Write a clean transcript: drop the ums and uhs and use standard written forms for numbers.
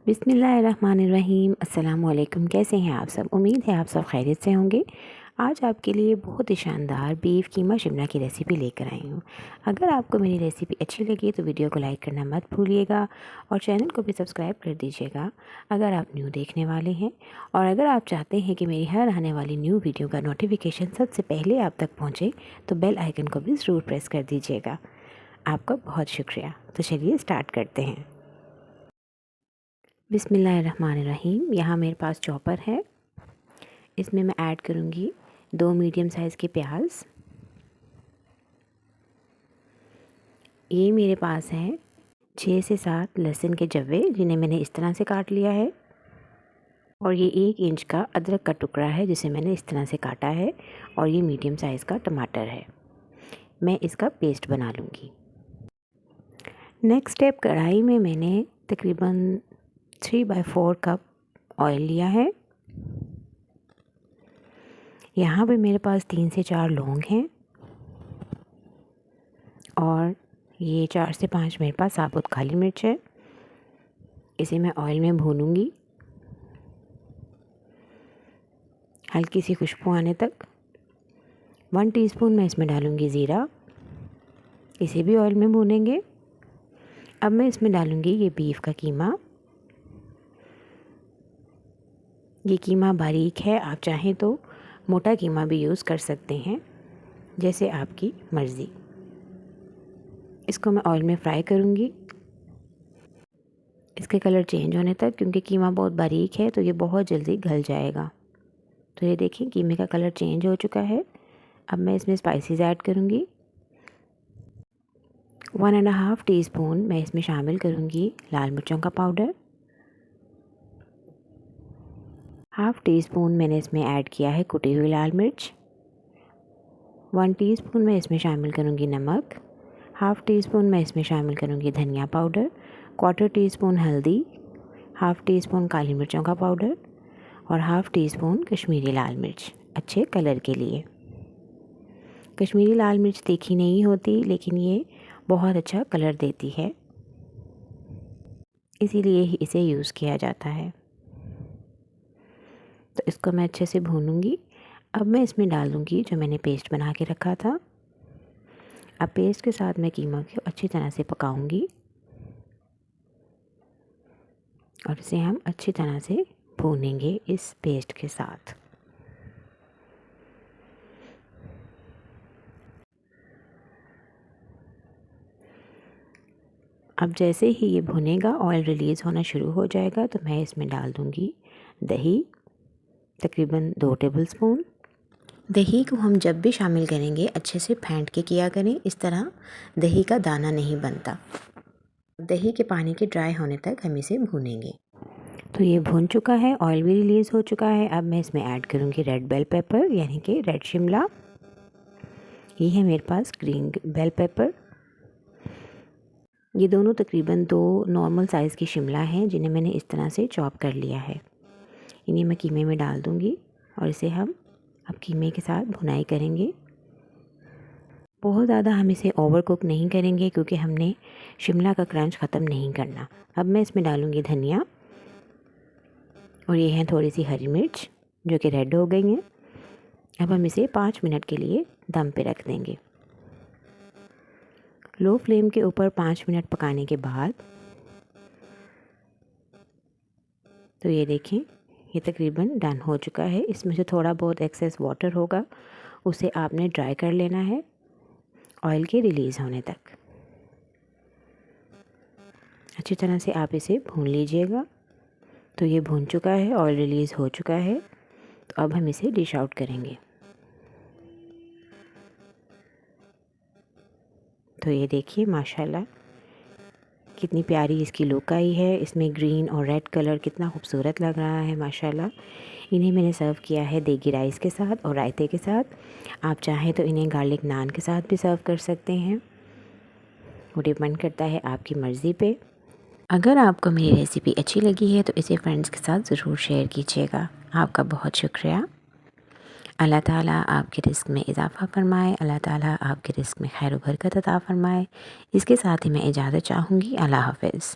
बिस्मिल्लाहिर्रहमानिर्रहीम। अस्सलामुअलैकुम। कैसे हैं आप सब? उम्मीद है आप सब खैरियत से होंगे। आज आपके लिए बहुत ही शानदार बीफ कीमा शिमला की रेसिपी लेकर आई हूँ। अगर आपको मेरी रेसिपी अच्छी लगी तो वीडियो को लाइक करना मत भूलिएगा और चैनल को भी सब्सक्राइब कर दीजिएगा अगर आप न्यू देखने वाले हैं। और अगर आप चाहते हैं कि मेरी हर आने वाली न्यू वीडियो का नोटिफिकेशन सबसे पहले आप तक पहुँचे तो बेल आइकन को भी ज़रूर प्रेस कर दीजिएगा। आपका बहुत शुक्रिया। तो चलिए स्टार्ट करते हैं। बिस्मिल्लाहिर्रहमानिर्रहीम। यहाँ मेरे पास चॉपर है, इसमें मैं ऐड करूँगी 2 मीडियम साइज़ के प्याज। ये मेरे पास हैं 6 से 7 लहसुन के जव्वे जिन्हें मैंने इस तरह से काट लिया है। और ये 1 इंच का अदरक का टुकड़ा है जिसे मैंने इस तरह से काटा है। और ये मीडियम साइज़ का टमाटर है। मैं इसका पेस्ट बना लूँगी। नेक्स्ट स्टेप, कढ़ाई में मैंने तकरीबन 3/4 कप ऑयल लिया है। यहाँ पे मेरे पास 3 से 4 लौंग हैं और ये 4 से 5 मेरे पास साबुत काली मिर्च है। इसे मैं ऑयल में भूनूंगी हल्की सी खुशबू आने तक। 1 टीस्पून मैं इसमें डालूंगी ज़ीरा, इसे भी ऑयल में भूनेंगे। अब मैं इसमें डालूंगी ये बीफ का कीमा। ये कीमा बारीक है, आप चाहें तो मोटा कीमा भी यूज़ कर सकते हैं, जैसे आपकी मर्ज़ी। इसको मैं ऑयल में फ्राई करूँगी इसके कलर चेंज होने तक, क्योंकि कीमा बहुत बारीक है तो ये बहुत जल्दी गल जाएगा। तो ये देखिए कीमे का कलर चेंज हो चुका है। अब मैं इसमें स्पाइसेस ऐड करूँगी। 1.5 टीस्पून मैं इसमें शामिल करूँगी लाल मिर्चों का पाउडर। 1/2 टीस्पून मैंने इसमें ऐड किया है कुटी हुई लाल मिर्च। 1 टीस्पून मैं इसमें शामिल करूँगी नमक। 1/2 टीस्पून मैं इसमें शामिल करूँगी धनिया पाउडर। 1/4 टीस्पून हल्दी। 1/2 टीस्पून काली मिर्चों का पाउडर और 1/2 टीस्पून कश्मीरी लाल मिर्च, अच्छे कलर के लिए। कश्मीरी लाल मिर्च तीखी नहीं होती, लेकिन ये बहुत अच्छा कलर देती है, इसीलिए ही इसे यूज़ किया जाता है। तो इसको मैं अच्छे से भूनूंगी। अब मैं इसमें डाल दूँगी जो मैंने पेस्ट बना के रखा था। अब पेस्ट के साथ मैं कीमा को अच्छी तरह से पकाऊंगी और इसे हम अच्छी तरह से भूनेंगे इस पेस्ट के साथ। अब जैसे ही ये भुनेगा, ऑयल रिलीज़ होना शुरू हो जाएगा, तो मैं इसमें डाल दूँगी दही, तकरीबन 2 टेबलस्पून। दही को हम जब भी शामिल करेंगे अच्छे से फेंट के किया करें, इस तरह दही का दाना नहीं बनता। दही के पानी के ड्राई होने तक हम इसे भूनेंगे। तो ये भून चुका है, ऑयल भी रिलीज़ हो चुका है। अब मैं इसमें ऐड करूँगी रेड बेल पेपर, यानी कि रेड शिमला। ये है मेरे पास ग्रीन बेल पेपर। ये दोनों तकरीबन 2 नॉर्मल साइज़ की शिमला हैं जिन्हें मैंने इस तरह से चॉप कर लिया है। इन्हें मैं कीमे में डाल दूँगी और इसे हम अब कीमे के साथ भुनाई करेंगे। बहुत ज़्यादा हम इसे ओवर कुक नहीं करेंगे, क्योंकि हमने शिमला का क्रंच ख़त्म नहीं करना। अब मैं इसमें डालूँगी धनिया और ये हैं थोड़ी सी हरी मिर्च जो कि रेड हो गई हैं। अब हम इसे 5 मिनट के लिए दम पे रख देंगे। लो फ्लेम के ऊपर 5 मिनट पकाने के बाद तो ये देखें ये तकरीबन डन हो चुका है। इसमें से थोड़ा बहुत एक्सेस वाटर होगा, उसे आपने ड्राई कर लेना है ऑयल के रिलीज़ होने तक। अच्छी तरह से आप इसे भून लीजिएगा। तो ये भून चुका है, ऑयल रिलीज़ हो चुका है। तो अब हम इसे डिश आउट करेंगे। तो ये देखिए माशाल्लाह कितनी प्यारी इसकी लुक आई है। इसमें ग्रीन और रेड कलर कितना खूबसूरत लग रहा है माशाल्लाह। इन्हें मैंने सर्व किया है देगी राइस के साथ और रायते के साथ। आप चाहें तो इन्हें गार्लिक नान के साथ भी सर्व कर सकते हैं, वो डिपेंड करता है आपकी मर्ज़ी पे। अगर आपको मेरी रेसिपी अच्छी लगी है तो इसे फ्रेंड्स के साथ ज़रूर शेयर कीजिएगा। आपका बहुत शुक्रिया। अल्लाह ताला आपके रिस्क में इजाफ़ा फ़रमाए, अल्लाह ताला आपके रिस्क में खैर व बरकत अता फ़रमाए। इसके साथ ही मैं इजाज़त चाहूँगी। अल्लाह हाफ़िज़।